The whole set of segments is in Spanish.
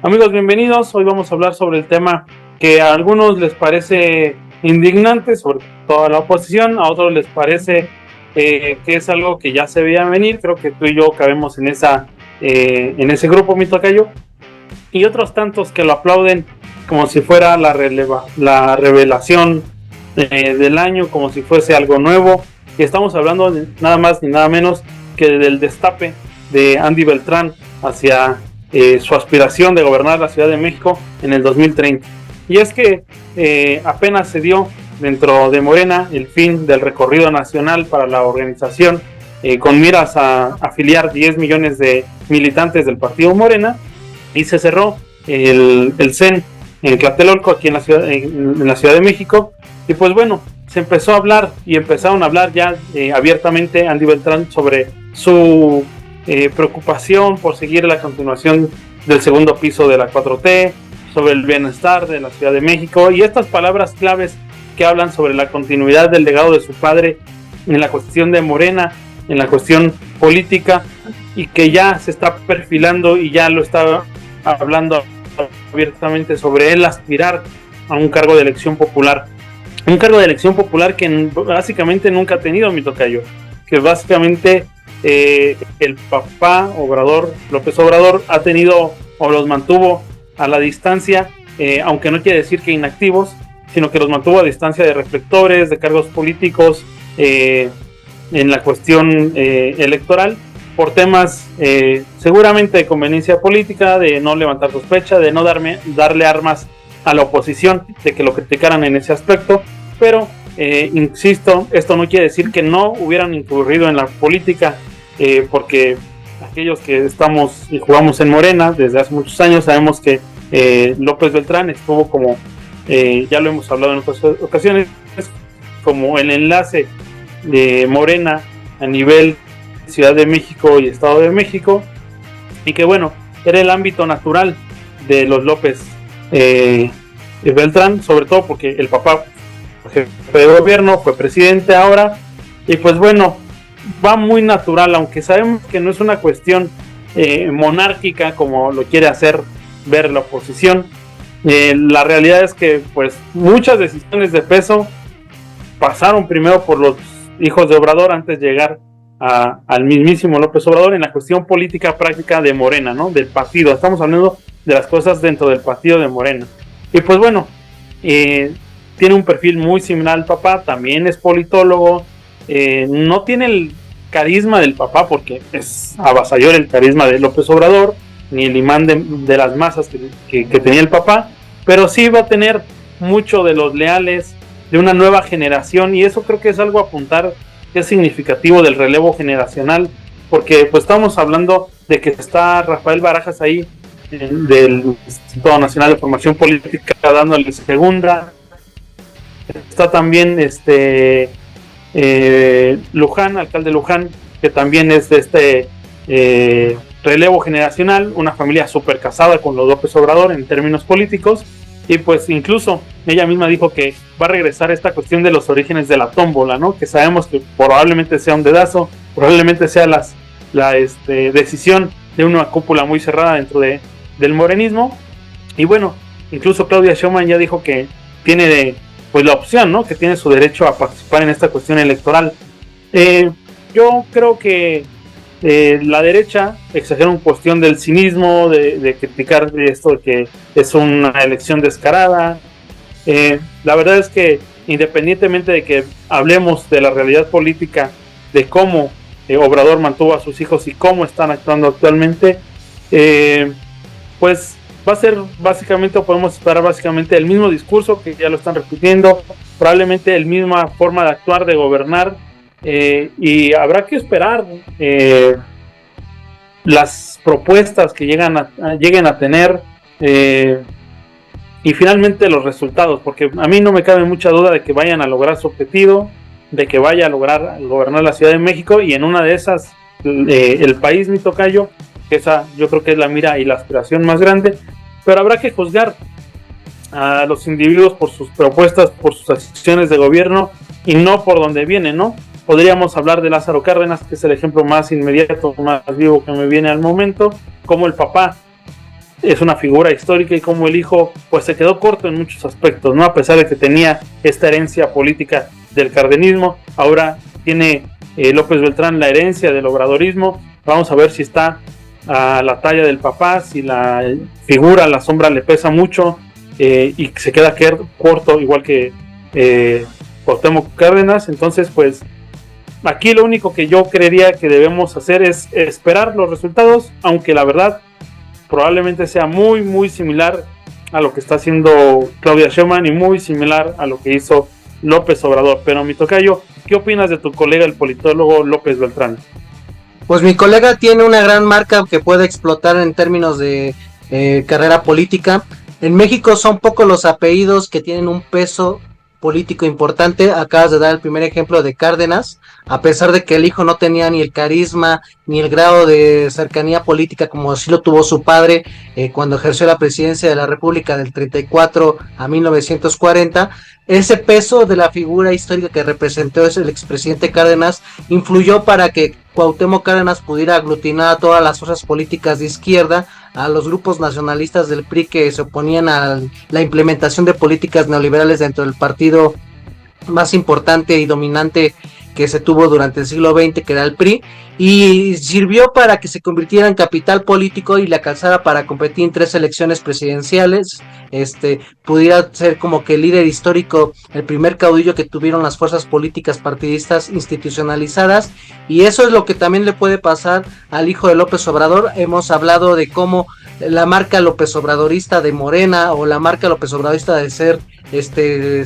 Amigos, bienvenidos. Hoy vamos a hablar sobre el tema que a algunos les parece indignante, sobre todo a la oposición, a otros les parece que es algo que ya se veía venir. Creo que tú y yo cabemos en ese grupo, mi tocayo, y otros tantos que lo aplauden como si fuera la revelación del año, como si fuese algo nuevo. Y estamos hablando de nada más ni nada menos que del destape de Andy Beltrán hacia su aspiración de gobernar la Ciudad de México en el 2030. Y es que apenas se dio dentro de Morena el fin del recorrido nacional para la organización, con miras a afiliar 10 millones de militantes del partido Morena, y se cerró el CEN en Tlatelolco, aquí en la Ciudad de México. Y pues bueno, se empezó a hablar y empezaron a hablar ya abiertamente Andy Beltrán sobre su preocupación por seguir la continuación del segundo piso de la 4T, sobre el bienestar de la Ciudad de México, y estas palabras claves que hablan sobre la continuidad del legado de su padre en la cuestión de Morena, en la cuestión política, y que ya se está perfilando y ya lo está hablando abiertamente sobre él aspirar a un cargo de elección popular. Un cargo de elección popular que básicamente nunca ha tenido, mi tocayo, que básicamente el papá López Obrador ha tenido o los mantuvo a la distancia, aunque no quiere decir que inactivos, sino que los mantuvo a distancia de reflectores, de cargos políticos, en la cuestión electoral, por temas seguramente de conveniencia política, de no levantar sospecha, de no darle armas a la oposición, de que lo criticaran en ese aspecto. Pero insisto, esto no quiere decir que no hubieran incurrido en la política, porque aquellos que estamos y jugamos en Morena desde hace muchos años sabemos que López Beltrán estuvo como, ya lo hemos hablado en otras ocasiones, como el enlace de Morena a nivel Ciudad de México y Estado de México, y que bueno, era el ámbito natural de los López Beltrán, sobre todo porque el papá fue jefe de gobierno, fue presidente ahora, y pues bueno, va muy natural, aunque sabemos que no es una cuestión monárquica como lo quiere hacer ver la oposición. La realidad es que pues muchas decisiones de peso pasaron primero por los hijos de Obrador antes de llegar al mismísimo López Obrador en la cuestión política práctica de Morena, ¿no? Del partido. Estamos hablando de las cosas dentro del partido de Morena. Y pues bueno, tiene un perfil muy similar al papá, también es politólogo, no tiene el carisma del papá porque es avasallador el carisma de López Obrador, ni el imán de las masas que tenía el papá, pero sí va a tener mucho de los leales de una nueva generación, y eso creo que es algo a apuntar, que es significativo del relevo generacional, porque pues estamos hablando de que está Rafael Barajas ahí del Instituto Nacional de Formación Política dándole segunda, está también Luján, alcalde Luján, que también es de este relevo generacional, una familia súper casada con los López Obrador en términos políticos, y pues incluso ella misma dijo que va a regresar esta cuestión de los orígenes de la tómbola, ¿no? Que sabemos que probablemente sea un dedazo, probablemente sea la decisión de una cúpula muy cerrada dentro del morenismo, y bueno, incluso Claudia Sheinbaum ya dijo que tiene pues la opción, ¿no? Que tiene su derecho a participar en esta cuestión electoral. Yo creo que la derecha exagera en cuestión del cinismo, de criticar esto de que es una elección descarada. La verdad es que independientemente de que hablemos de la realidad política, de cómo Obrador mantuvo a sus hijos y cómo están actuando actualmente, pues va a ser básicamente, o podemos esperar básicamente el mismo discurso, que ya lo están repitiendo, probablemente la misma forma de actuar, de gobernar, y habrá que esperar las propuestas que lleguen a tener, y finalmente los resultados, porque a mí no me cabe mucha duda de que vayan a lograr su objetivo, de que vaya a lograr gobernar la Ciudad de México, y en una de esas el país, mi tocayo, que esa yo creo que es la mira y la aspiración más grande, pero habrá que juzgar a los individuos por sus propuestas, por sus acciones de gobierno, y no por donde vienen, ¿no? Podríamos hablar de Lázaro Cárdenas, que es el ejemplo más inmediato, más vivo que me viene al momento, como el papá es una figura histórica y como el hijo pues se quedó corto en muchos aspectos, ¿no? A pesar de que tenía esta herencia política del cardenismo, ahora tiene López Beltrán la herencia del obradorismo. Vamos a ver si está a la talla del papá, si la figura, la sombra le pesa mucho y se queda corto, igual que Cuauhtémoc Cárdenas. Entonces, pues aquí lo único que yo creería que debemos hacer es esperar los resultados, aunque la verdad probablemente sea muy, muy similar a lo que está haciendo Claudia Sheinbaum y muy similar a lo que hizo López Obrador. Pero mi tocayo, ¿qué opinas de tu colega el politólogo López Beltrán? Pues mi colega tiene una gran marca que puede explotar en términos de carrera política. En México son pocos los apellidos que tienen un peso político importante. Acabas de dar el primer ejemplo de Cárdenas, a pesar de que el hijo no tenía ni el carisma ni el grado de cercanía política como así lo tuvo su padre cuando ejerció la presidencia de la República del 34 a 1940. Ese peso de la figura histórica que representó el expresidente Cárdenas influyó para que Cuauhtémoc Cárdenas pudiera aglutinar a todas las fuerzas políticas de izquierda, a los grupos nacionalistas del PRI que se oponían a la implementación de políticas neoliberales dentro del partido más importante y dominante que se tuvo durante el siglo XX, que era el PRI, y sirvió para que se convirtiera en capital político y le alcanzara para competir en 3 elecciones presidenciales, pudiera ser como que el líder histórico, el primer caudillo que tuvieron las fuerzas políticas partidistas institucionalizadas, y eso es lo que también le puede pasar al hijo de López Obrador. Hemos hablado de cómo la marca López Obradorista de Morena o la marca López Obradorista de ser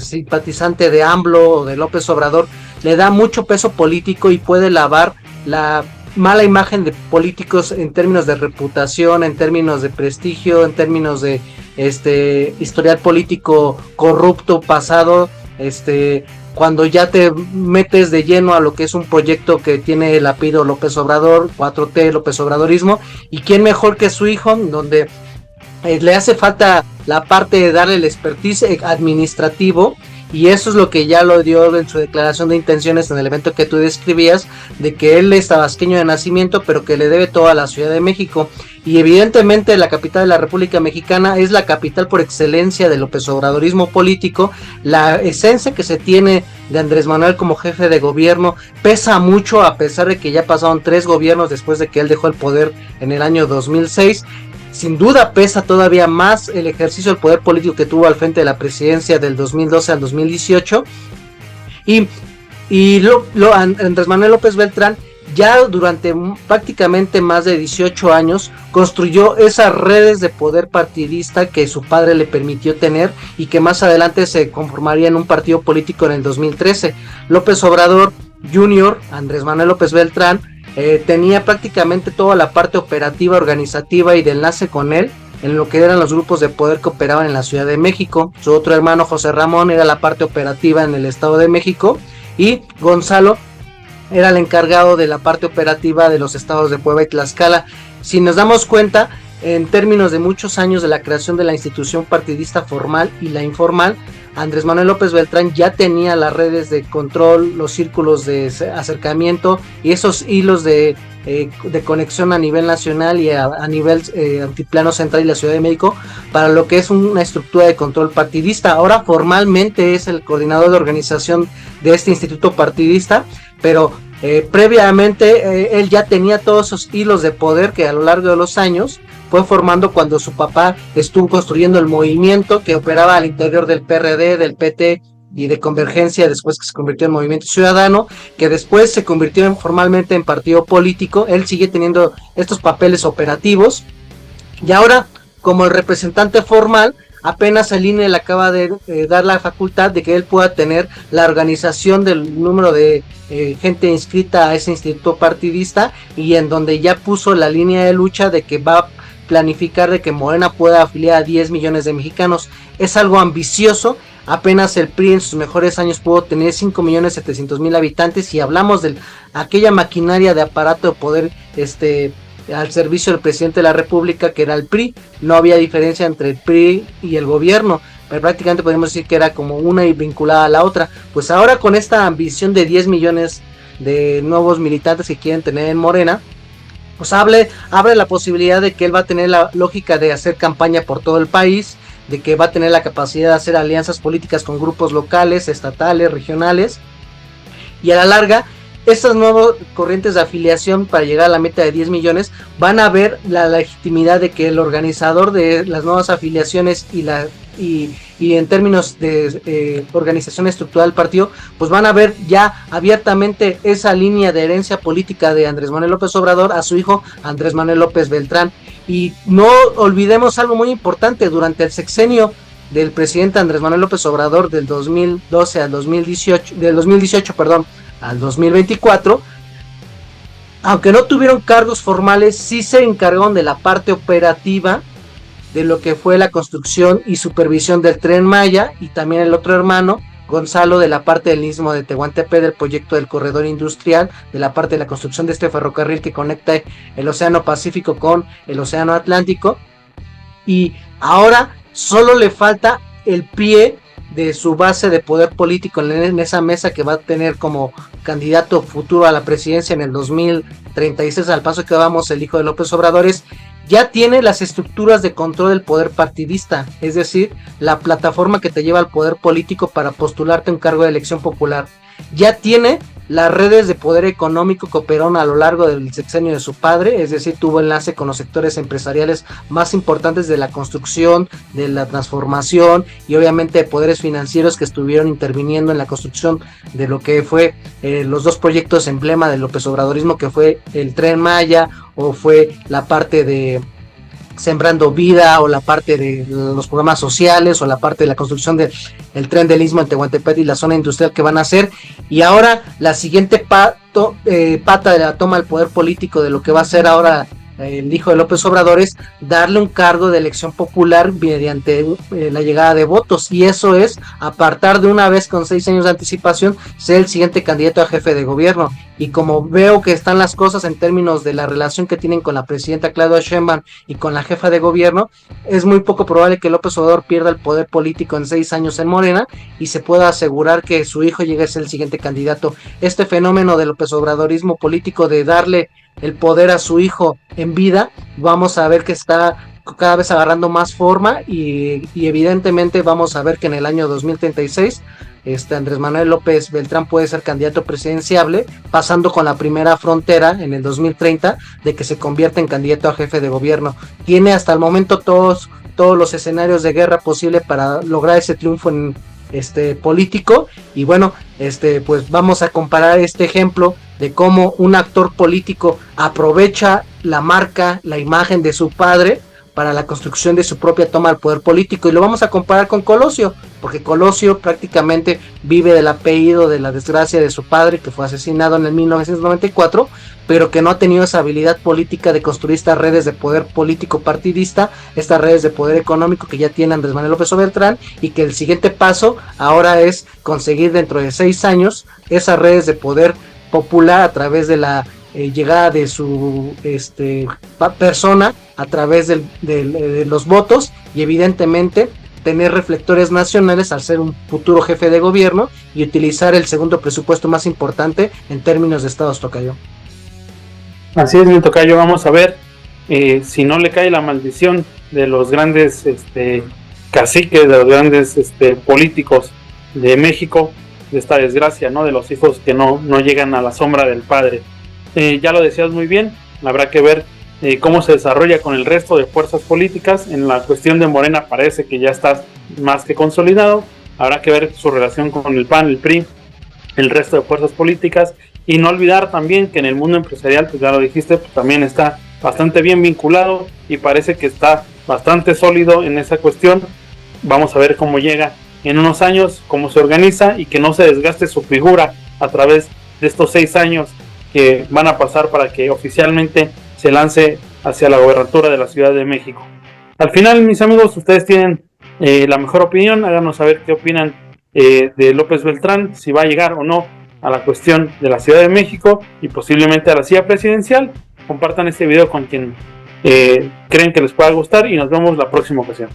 simpatizante de AMLO o de López Obrador le da mucho peso político y puede lavar la mala imagen de políticos en términos de reputación, en términos de prestigio, en términos de historial político corrupto pasado, cuando ya te metes de lleno a lo que es un proyecto que tiene el apellido López Obrador, 4T, López Obradorismo, y quién mejor que su hijo, donde le hace falta la parte de darle el expertise administrativo, y eso es lo que ya lo dio en su declaración de intenciones en el evento que tú describías, de que él es tabasqueño de nacimiento, pero que le debe todo a la Ciudad de México, y evidentemente la capital de la República Mexicana es la capital por excelencia del López Obradorismo político. La esencia que se tiene de Andrés Manuel como jefe de gobierno pesa mucho, a pesar de que ya pasaron 3 gobiernos después de que él dejó el poder en el año 2006. Sin duda pesa todavía más el ejercicio del poder político que tuvo al frente de la presidencia del 2012 al 2018. Y Andrés Manuel López Beltrán ya durante prácticamente más de 18 años construyó esas redes de poder partidista que su padre le permitió tener y que más adelante se conformaría en un partido político en el 2013. López Obrador Jr., Andrés Manuel López Beltrán, tenía prácticamente toda la parte operativa, organizativa y de enlace con él en lo que eran los grupos de poder que operaban en la Ciudad de México. Su otro hermano José Ramón era la parte operativa en el Estado de México y Gonzalo era el encargado de la parte operativa de los estados de Puebla y Tlaxcala. Si nos damos cuenta, en términos de muchos años de la creación de la institución partidista formal y la informal, Andrés Manuel López Beltrán ya tenía las redes de control, los círculos de acercamiento y esos hilos de conexión a nivel nacional y a nivel altiplano central y la Ciudad de México para lo que es una estructura de control partidista. Ahora formalmente es el coordinador de organización de este instituto partidista, pero previamente él ya tenía todos esos hilos de poder que a lo largo de los años fue formando cuando su papá estuvo construyendo el movimiento que operaba al interior del PRD, del PT y de Convergencia, después que se convirtió en Movimiento Ciudadano, que después se convirtió formalmente en partido político. Él sigue teniendo estos papeles operativos y ahora, como el representante formal, apenas el INE le acaba de dar la facultad de que él pueda tener la organización del número de gente inscrita a ese instituto partidista, y en donde ya puso la línea de lucha de que va a planificar de que Morena pueda afiliar a 10 millones de mexicanos. Es algo ambicioso. Apenas el PRI en sus mejores años pudo tener 5.700.000 habitantes, y hablamos de aquella maquinaria de aparato de poder al servicio del presidente de la República, que era el PRI. No había diferencia entre el PRI y el gobierno, pero prácticamente podemos decir que era como una y vinculada a la otra. Pues ahora, con esta ambición de 10 millones de nuevos militantes que quieren tener en Morena, pues abre la posibilidad de que él va a tener la lógica de hacer campaña por todo el país, de que va a tener la capacidad de hacer alianzas políticas con grupos locales, estatales, regionales, y a la larga estas nuevas corrientes de afiliación para llegar a la meta de 10 millones van a ver la legitimidad de que el organizador de las nuevas afiliaciones y en términos de organización estructural del partido, pues van a ver ya abiertamente esa línea de herencia política de Andrés Manuel López Obrador a su hijo Andrés Manuel López Beltrán. Y no olvidemos algo muy importante: durante el sexenio del presidente Andrés Manuel López Obrador del 2012 al 2018, del 2018, perdón, al 2024, aunque no tuvieron cargos formales, sí se encargaron de la parte operativa de lo que fue la construcción y supervisión del Tren Maya, y también el otro hermano, Gonzalo, de la parte del istmo de Tehuantepec, del proyecto del corredor industrial, de la parte de la construcción de este ferrocarril que conecta el Océano Pacífico con el Océano Atlántico. Y ahora solo le falta el pie de su base de poder político en esa mesa que va a tener como candidato futuro a la presidencia en el 2036, al paso que vamos el hijo de López Obrador. Ya tiene las estructuras de control del poder partidista, es decir, la plataforma que te lleva al poder político para postularte a un cargo de elección popular. Ya tiene las redes de poder económico que operaron a lo largo del sexenio de su padre, es decir, tuvo enlace con los sectores empresariales más importantes de la construcción, de la transformación y obviamente de poderes financieros que estuvieron interviniendo en la construcción de lo que fue los dos proyectos emblema del López Obradorismo, que fue el Tren Maya o fue la parte de Sembrando Vida, o la parte de los programas sociales, o la parte de la construcción del tren del istmo en Tehuantepec y la zona industrial que van a hacer. Y ahora la siguiente pata de la toma del poder político de lo que va a ser ahora el hijo de López Obrador es darle un cargo de elección popular mediante la llegada de votos, y eso es apartar de una vez con 6 años de anticipación ser el siguiente candidato a jefe de gobierno. Y como veo que están las cosas en términos de la relación que tienen con la presidenta Claudia Sheinbaum y con la jefa de gobierno, es muy poco probable que López Obrador pierda el poder político en 6 años en Morena y se pueda asegurar que su hijo llegue a ser el siguiente candidato. Este fenómeno del López Obradorismo político de darle el poder a su hijo en vida, vamos a ver que está cada vez agarrando más forma, y evidentemente vamos a ver que en el año 2036 Andrés Manuel López Beltrán puede ser candidato presidenciable, pasando con la primera frontera en el 2030 de que se convierta en candidato a jefe de gobierno. Tiene hasta el momento todos los escenarios de guerra posible para lograr ese triunfo en político. Y bueno, pues vamos a comparar este ejemplo de cómo un actor político aprovecha la marca, la imagen de su padre para la construcción de su propia toma del poder político, y lo vamos a comparar con Colosio, porque Colosio prácticamente vive del apellido de la desgracia de su padre, que fue asesinado en el 1994, pero que no ha tenido esa habilidad política de construir estas redes de poder político partidista, estas redes de poder económico que ya tiene Andrés Manuel López Beltrán, y que el siguiente paso ahora es conseguir dentro de 6 años esas redes de poder popular a través de la llegada de su persona, a través de los votos, y evidentemente tener reflectores nacionales al ser un futuro jefe de gobierno y utilizar el segundo presupuesto más importante en términos de estados, tocayo. Así es, mi tocayo. Vamos a ver si no le cae la maldición de los grandes caciques, de los grandes políticos de México, de esta desgracia, ¿no? De los hijos que no llegan a la sombra del padre. Ya lo decías muy bien, habrá que ver cómo se desarrolla con el resto de fuerzas políticas. En la cuestión de Morena parece que ya está más que consolidado. Habrá que ver su relación con el PAN, el PRI, el resto de fuerzas políticas, y no olvidar también que en el mundo empresarial, pues ya lo dijiste, pues también está bastante bien vinculado y parece que está bastante sólido en esa cuestión. Vamos a ver cómo llega en unos años, cómo se organiza, y que no se desgaste su figura a través de estos 6 años que van a pasar para que oficialmente se lance hacia la gobernatura de la Ciudad de México. Al final, mis amigos, ustedes tienen la mejor opinión. Háganos saber qué opinan de López Beltrán, si va a llegar o no a la cuestión de la Ciudad de México y posiblemente a la silla presidencial. Compartan este video con quien creen que les pueda gustar, y nos vemos la próxima ocasión.